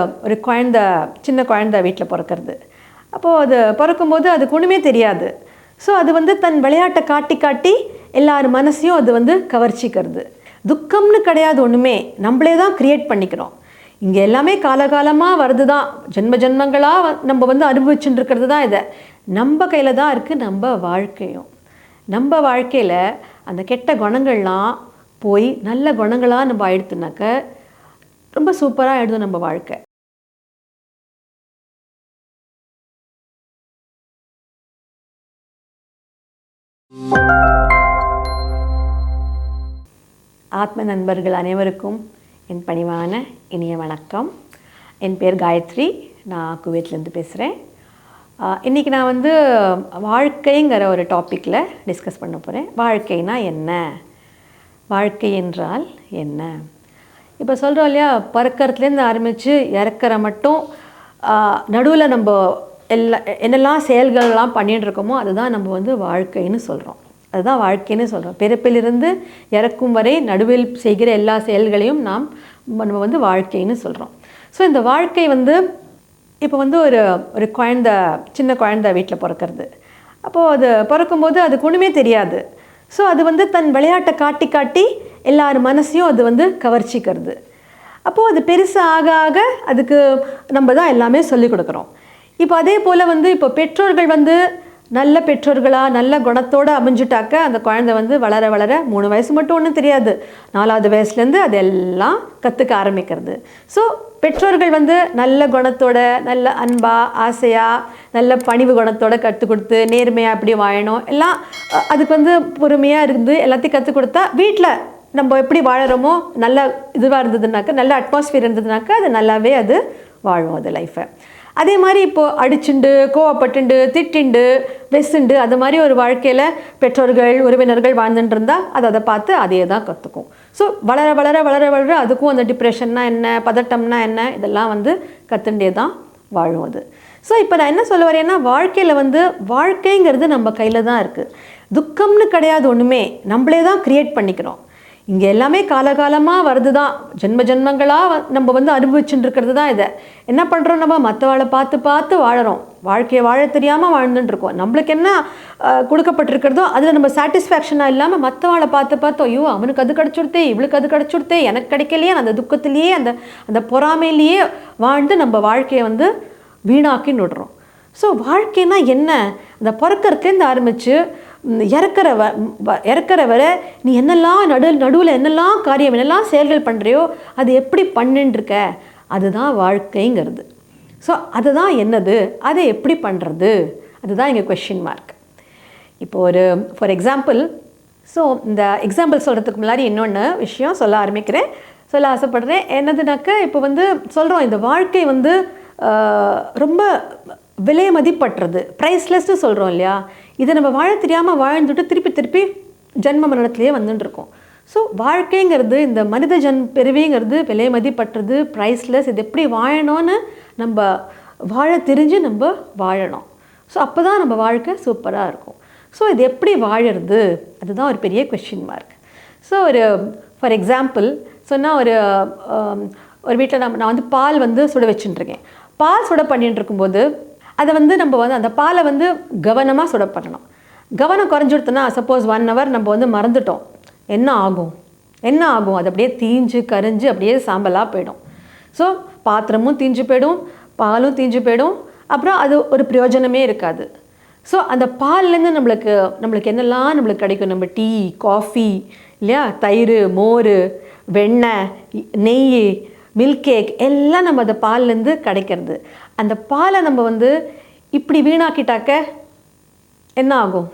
ஒரு குழந்த சின்ன குழந்த வீட்டில் பிறக்கிறது. அப்போது அது பிறக்கும்போது அதுக்கு ஒன்றுமே தெரியாது. ஸோ அது வந்து தன் விளையாட்டை காட்டி காட்டி எல்லார் மனசையும் அது வந்து கவர்ச்சிக்கிறது. துக்கம்னு கிடையாது, ஒன்றுமே நம்மளே தான் க்ரியேட் பண்ணிக்கிறோம். இங்கே எல்லாமே காலகாலமாக வருது தான், ஜென்ம ஜென்மங்களாக நம்ம வந்து அனுபவிச்சுட்டு இருக்கிறது தான். இதை நம்ம கையில் தான் இருக்குது நம்ம வாழ்க்கையும். நம்ம வாழ்க்கையில் அந்த கெட்ட குணங்கள்லாம் போய் நல்ல குணங்களாக நம்ம ஆயிடுத்துனாக்க ரொம்ப சூப்பராக ஆயிடுது நம்ம வாழ்க்கை. ஆத்ம நண்பர்கள் அனைவருக்கும் என் பணிவான இனிய வணக்கம். என் பேர் காயத்ரி, நான் குவைத்லேருந்து பேசுகிறேன். இன்றைக்கி நான் வந்து வாழ்க்கைங்கிற ஒரு டாப்பிக்கில் டிஸ்கஸ் பண்ண போகிறேன். வாழ்க்கைனா என்ன, வாழ்க்கை என்றால் என்ன? இப்போ சொல்கிறோம் இல்லையா, பிறக்கிறதுலேருந்து ஆரம்பித்து இறக்கிற மட்டும் நடுவில் நம்ம என்னெல்லாம் செயல்கள்லாம் பண்ணிகிட்டு இருக்கோமோ அதுதான் நம்ம வந்து வாழ்க்கைன்னு சொல்கிறோம். அதுதான் வாழ்க்கைன்னு சொல்கிறோம். பிறப்பிலிருந்து இறக்கும் வரை நடுவில் செய்கிற எல்லா செயல்களையும் நம்ம வந்து வாழ்க்கைன்னு சொல்கிறோம். ஸோ இந்த வாழ்க்கை வந்து இப்போ வந்து ஒரு சின்ன குழந்த வீட்டில் பிறக்கிறது. அப்போது அது பிறக்கும்போது அதுக்கு ஒன்றுமே தெரியாது. ஸோ அது வந்து தன் விளையாட்டை காட்டி காட்டி எல்லார் மனசையும் அது வந்து கவர்ச்சிக்கிறது. அப்போது அது பெருசாக ஆக ஆக அதுக்கு நம்ம தான் எல்லாமே சொல்லிக் கொடுக்குறோம். இப்போ அதே போல் வந்து இப்போ பெற்றோர்கள் வந்து நல்ல பெற்றோர்களாக நல்ல குணத்தோடு அமைஞ்சிட்டாக்க அந்த குழந்தை வந்து வளர வளர 3 வயசு மட்டும் ஒன்றும் தெரியாது, 4வது வயசுலேருந்து அதெல்லாம் கற்றுக்க ஆரம்பிக்கிறது. ஸோ பெற்றோர்கள் வந்து நல்ல குணத்தோட, நல்ல அன்பாக, ஆசையாக, நல்ல பணிவு குணத்தோடு கற்றுக் கொடுத்து நேர்மையாக எப்படி வாழணும் எல்லாம் அதுக்கு வந்து பொறுமையாக இருந்து எல்லாத்தையும் கற்றுக் கொடுத்தா வீட்டில் நம்ம எப்படி வாழறோமோ நல்ல இதுவாக இருந்ததுனாக்கா, நல்ல அட்மாஸ்பியர் இருந்ததுனாக்கா அது நல்லாவே அது வாழும் அது லைஃப்பை. அதே மாதிரி இப்போது அடிச்சுண்டு, கோவப்பட்டுண்டு, திட்டிண்டு, வெசுண்டு அது மாதிரி ஒரு வாழ்க்கையில் பெற்றோர்கள் உறவினர்கள் வாழ்ந்துட்டு இருந்தால் அதை பார்த்து அதே தான் கற்றுக்கும். ஸோ வளர வளர வளர வளர அதுக்கும் அந்த டிப்ரெஷன்னா என்ன, பதட்டம்னா என்ன, இதெல்லாம் வந்து கற்றுண்டே தான் வாழும் அது. ஸோ இப்போ நான் என்ன சொல்ல வரேன்னா, வாழ்க்கையில் வந்து வாழ்க்கைங்கிறது நம்ம கையில் தான் இருக்குது. துக்கம்னு கிடையாது, ஒன்றுமே நம்மளே தான் க்ரியேட் பண்ணிக்கிறோம். இங்கே எல்லாமே காலகாலமாக வருது தான், ஜென்ம ஜென்மங்களாக நம்ம வந்து அனுபவிச்சுட்டு இருக்கிறது தான். இதை என்ன பண்ணுறோம், நம்ம மற்றவாளை பார்த்து பார்த்து வாழறோம், வாழ்க்கையை வாழ தெரியாமல் வாழ்ந்துட்டுருக்கோம். நம்மளுக்கு என்ன கொடுக்கப்பட்டிருக்கிறதோ அதில் நம்ம சாட்டிஸ்ஃபேக்ஷனாக இல்லாமல் மற்றவாளை பார்த்து பார்த்தோம், ஐயோ அவனுக்கு அது கிடச்சுடுத்தே, இவளுக்கு அது கிடச்சுடுத்தே, எனக்கு கிடைக்கலையே, அந்த துக்கத்திலேயே அந்த பொறாமையிலேயே வாழ்ந்து நம்ம வாழ்க்கையை வந்து வீணாக்கின்னு விடுறோம். ஸோ வாழ்க்கைனா என்ன, அந்த பிறக்கிறதுலேருந்து ஆரம்பித்து இறக்குற வரை நீ என்னெல்லாம் நடுவில் என்னெல்லாம் காரியம் என்னெல்லாம் செயல்கள் பண்ணுறியோ அது எப்படி பண்ணிட்டுருக்க, அதுதான் வாழ்க்கைங்கிறது. ஸோ அதுதான் என்னது, அதை எப்படி பண்ணுறது, அதுதான் இங்கே கொஷின் மார்க். இப்போ ஃபார் எக்ஸாம்பிள், ஸோ இந்த எக்ஸாம்பிள் சொல்கிறதுக்கு முன்னாடி இன்னொன்று விஷயம் சொல்ல ஆசைப்படுறேன். என்னதுனாக்க, இப்போ வந்து சொல்கிறோம் இந்த வாழ்க்கை வந்து ரொம்ப விலை மதிப்பற்றது, ப்ரைஸ்லெஸ்ன்னு சொல்கிறோம் இல்லையா. இதை நம்ம வாழ தெரியாமல் வாழ்ந்துட்டு திருப்பி ஜென்ம மரணத்திலேயே வந்துட்டுருக்கோம். ஸோ வாழ்க்கைங்கிறது, இந்த மனித பிறவிங்கிறது விலை மதிப்பற்றது, ப்ரைஸ்லெஸ். இது எப்படி வாழணும்னு நம்ம வாழ தெரிஞ்சு நம்ம வாழணும். ஸோ அப்போ தான் நம்ம வாழ்க்கை சூப்பராக இருக்கும். ஸோ இது எப்படி வாழறது, அதுதான் ஒரு பெரிய question mark. So for example சொன்னால், ஒரு வீட்டில் நான் வந்து பால் வந்து சுட வச்சுட்டுருக்கேன். பால் சுட பண்ணிட்டு இருக்கும்போது அதை வந்து நம்ம வந்து அந்த பாலை வந்து கவனமாக சுட பண்ணணும். கவனம் குறைஞ்சிடுத்துனா, சப்போஸ் 1 hour நம்ம வந்து மறந்துட்டோம், என்ன ஆகும், அது அப்படியே தீஞ்சு கரைஞ்சு அப்படியே சாம்பலாக போயிடும். ஸோ பாத்திரமும் தீஞ்சு போயிடும், பாலும் தீஞ்சு போயிடும், அப்புறம் அது ஒரு பிரயோஜனமே இருக்காது. ஸோ அந்த பால்லேருந்து நம்மளுக்கு என்னெல்லாம் நம்மளுக்கு கிடைக்கும், நம்ம டீ, காஃபி இல்லையா, தயிர், மோர், வெண்ணெய், நெய், மில்க் கேக் எல்லாம் நம்ம அந்த பால்லேருந்து கிடைக்கிறது. அந்த பாலை நம்ம வந்து இப்படி வீணாக்கிட்டாக்க என்ன ஆகும்,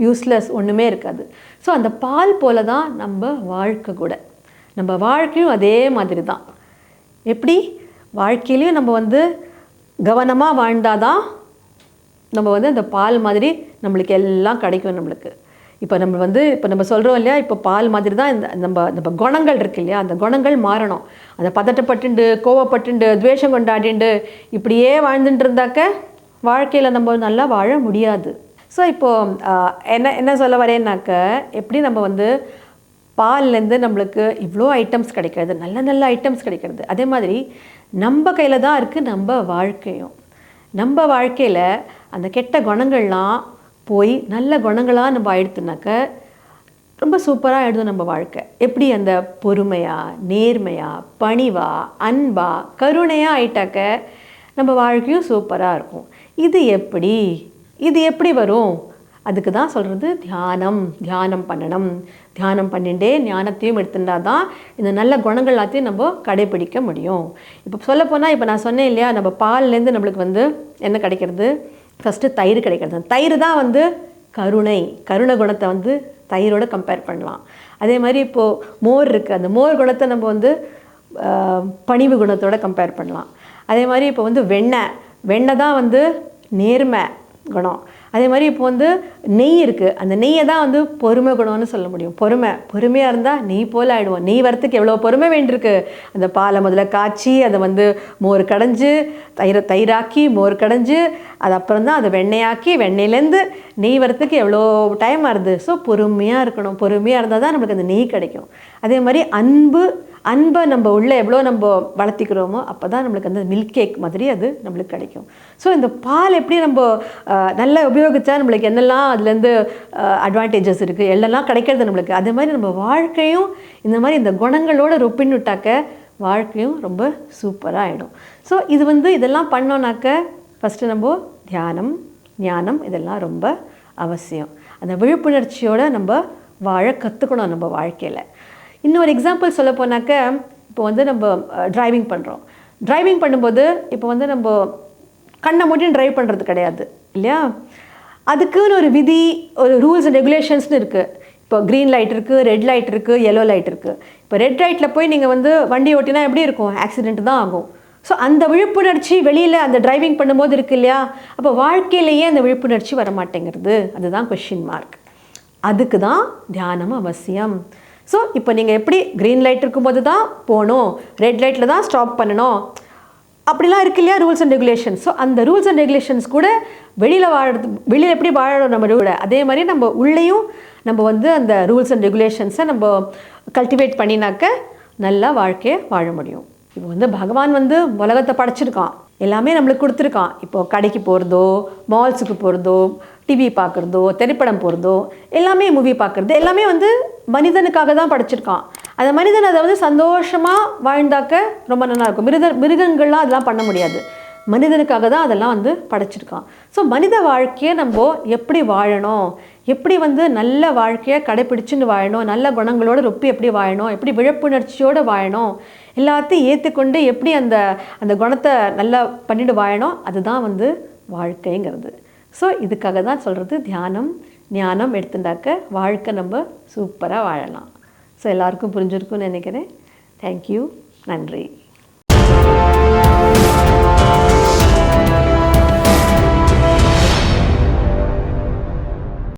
யூஸ்லெஸ், ஒன்றுமே இருக்காது. ஸோ அந்த பால் போல தான் நம்ம வாழ்க்கை கூட, நம்ம வாழ்க்கையும் அதே மாதிரி தான். எப்படி வாழ்க்கையிலையும் நம்ம வந்து கவனமாக வாழ்ந்தாதான் நம்ம வந்து அந்த பால் மாதிரி நம்மளுக்கு எல்லாம் கிடைக்கும் நம்மளுக்கு. இப்போ நம்ம சொல்கிறோம் இல்லையா, இப்போ பால் மாதிரி தான் இந்த நம்ம குணங்கள் இருக்குது இல்லையா, அந்த குணங்கள் மாறணும். அந்த பதட்டப்பட்டுண்டு, கோவப்பட்டுண்டு, துவேஷம் கொண்டாடிண்டு இப்படியே வாழ்ந்துட்டு இருந்தாக்க வாழ்க்கையில் நம்ம நல்லா வாழ முடியாது. ஸோ இப்போது என்ன சொல்ல வரேன்னாக்க, எப்படி நம்ம வந்து பால்லேருந்து நம்மளுக்கு இவ்வளோ ஐட்டம்ஸ் கிடைக்கிறது, நல்ல நல்ல ஐட்டம்ஸ் கிடைக்கிறது. அதே மாதிரி நம்ம கையில் தான் இருக்குது நம்ம வாழ்க்கையும். நம்ம வாழ்க்கையில் அந்த கெட்ட குணங்கள்லாம் போய் நல்ல குணங்களாக நம்ம ஆயிடுத்துனாக்க ரொம்ப சூப்பராக ஆகிடுது நம்ம வாழ்க்கை. எப்படி அந்த பொறுமையாக, நேர்மையாக, பணிவாக, அன்பாக, கருணையாக ஆயிட்டாக்க நம்ம வாழ்க்கையும் சூப்பராக இருக்கும். இது எப்படி வரும்? அதுக்கு தான் சொல்கிறது தியானம் பண்ணணும். தியானம் பண்ணிட்டே ஞானத்தையும் எடுத்துட்டா தான் இந்த நல்ல குணங்கள் எல்லாத்தையும் நம்ம கடைப்பிடிக்க முடியும். இப்போ சொல்லப்போனால் இப்போ நான் சொன்னேன் இல்லையா, நம்ம பால்லேருந்து நம்மளுக்கு வந்து என்ன கிடைக்கிறது? ஃபஸ்ட்டு தயிர் கிடைக்கிறது. தயிர் தான் வந்து கருணை குணத்தை வந்து தயிரோடு கம்பேர் பண்ணலாம். அதே மாதிரி இப்போது மோர் இருக்குது, அந்த மோர் குணத்தை நம்ம வந்து பணிவு குணத்தோடு கம்பேர் பண்ணலாம். அதே மாதிரி இப்போ வந்து வெண்ணெய் தான் வந்து நேர்மை குணம். அதே மாதிரி இப்போ வந்து நெய் இருக்குது, அந்த நெய்யை தான் வந்து பொறுமை குணம்னு சொல்ல முடியும். பொறுமையாக இருந்தால் நெய் போல் ஆகிடுவோம். நெய் வரத்துக்கு எவ்வளோ பொறுமை வேண்டியிருக்கு. அந்த பாலை முதல்ல காய்ச்சி அதை வந்து மோர் கடைஞ்சி தயிராக்கி மோர் கடைஞ்சி அது அப்புறம் தான் அதை வெண்ணெயாக்கி வெண்ணெயிலேருந்து நெய் வரத்துக்கு எவ்வளோ டைம் ஆகுது. ஸோ பொறுமையாக இருக்கணும். பொறுமையாக இருந்தால் தான் நம்மளுக்கு அந்த நெய் கிடைக்கும். அதே மாதிரி அன்பை நம்ம உள்ளே எவ்வளோ நம்ம வளர்த்திக்கிறோமோ அப்போ தான் நம்மளுக்கு அந்த மில்க் கேக் மாதிரி அது நம்மளுக்கு கிடைக்கும். ஸோ இந்த பால் எப்படி நம்ம நல்லா உபயோகித்தா நம்மளுக்கு என்னெல்லாம் அதுலேருந்து அட்வான்டேஜஸ் இருக்குது, எல்லாம் கிடைக்கிறது நம்மளுக்கு. அதே மாதிரி நம்ம வாழ்க்கையும் இந்த மாதிரி இந்த குணங்களோடு ரொப்பின்னுட்டாக்க வாழ்க்கையும் ரொம்ப சூப்பராக ஆகிடும். ஸோ இதெல்லாம் பண்ணோன்னாக்க ஃபஸ்ட்டு நம்ம ஞானம் இதெல்லாம் ரொம்ப அவசியம். அந்த விழிப்புணர்ச்சியோடு நம்ம வாழ கற்றுக்கணும் நம்ம வாழ்க்கையில். இன்னொரு எக்ஸாம்பிள் சொல்ல போனாக்க, இப்போ வந்து நம்ம டிரைவிங் பண்ணும்போது இப்போ வந்து நம்ம கண்ணை மூடின்னு ட்ரைவ் பண்ணுறது கிடையாது இல்லையா? அதுக்குன்னு ஒரு விதி, ஒரு ரூல்ஸ் அண்ட் ரெகுலேஷன்ஸ்னு இருக்குது. இப்போ க்ரீன் லைட் இருக்குது, ரெட் லைட் இருக்குது, எல்லோ லைட் இருக்குது. இப்போ ரெட் லைட்டில் போய் நீங்கள் வந்து வண்டி ஓட்டினா எப்படி இருக்கும்? ஆக்சிடென்ட் தான் ஆகும். ஸோ அந்த விழிப்புணர்ச்சி வெளியில் அந்த டிரைவிங் பண்ணும்போது இருக்குது இல்லையா? அப்போ வாழ்க்கையிலேயே அந்த விழிப்புணர்ச்சி வரமாட்டேங்கிறது. அதுதான் கொஷின் மார்க். அதுக்கு தான் தியானம் அவசியம். ஸோ இப்போ நீங்கள் எப்படி க்ரீன் லைட் இருக்கும்போது தான் போகணும், ரெட் லைட்டில் தான் ஸ்டாப் பண்ணணும், அப்படிலாம் இருக்கு இல்லையா ரூல்ஸ் அண்ட் ரெகுலேஷன்ஸ். ஸோ அந்த ரூல்ஸ் அண்ட் ரெகுலேஷன்ஸ் கூட வெளியில் எப்படி வாழணும் நம்ம கூட, அதே மாதிரி நம்ம உள்ளேயும் நம்ம வந்து அந்த ரூல்ஸ் அண்ட் ரெகுலேஷன்ஸை நம்ம கல்டிவேட் பண்ணினாக்க நல்லா வாழ்க்கையை வாழ முடியும். இப்போ வந்து பகவான் வந்து உலகத்தை படைச்சிருக்கான், எல்லாமே நம்மளுக்கு கொடுத்துருக்கான். இப்போது கடைக்கு போகிறதோ, மால்ஸுக்கு போகிறதோ, டிவி பார்க்குறதோ, திரைப்படம் போகிறதோ, எல்லாமே மூவி பார்க்குறது, எல்லாமே வந்து மனிதனுக்காக தான் படைச்சிருக்கான். அந்த மனிதன் அதை வந்து சந்தோஷமாக வாழ்ந்தாக்க ரொம்ப நல்லாயிருக்கும். மிருகங்கள்லாம் அதெல்லாம் பண்ண முடியாது. மனிதனுக்காக தான் அதெல்லாம் வந்து படைச்சிருக்கான். ஸோ மனித வாழ்க்கையை நம்ம எப்படி வாழணும், எப்படி வந்து நல்ல வாழ்க்கையை கடைப்பிடிச்சுன்னு வாழணும், நல்ல குணங்களோடு ரொப்பி எப்படி வாழணும், எப்படி விழிப்புணர்ச்சியோடு வாழணும், எல்லாத்தையும் ஏற்றுக்கொண்டு எப்படி அந்த குணத்தை நல்லா பண்ணிட்டு வாழணும், அதுதான் வந்து வாழ்க்கைங்கிறது. ஸோ இதுக்காக தான் சொல்கிறது ஞானம் எடுத்துட்டாக்க வாழ்க்கை நம்ம சூப்பராக வாழலாம். ஸோ எல்லாருக்கும் புரிஞ்சிருக்குன்னு நினைக்கிறேன். தேங்க்யூ. நன்றி.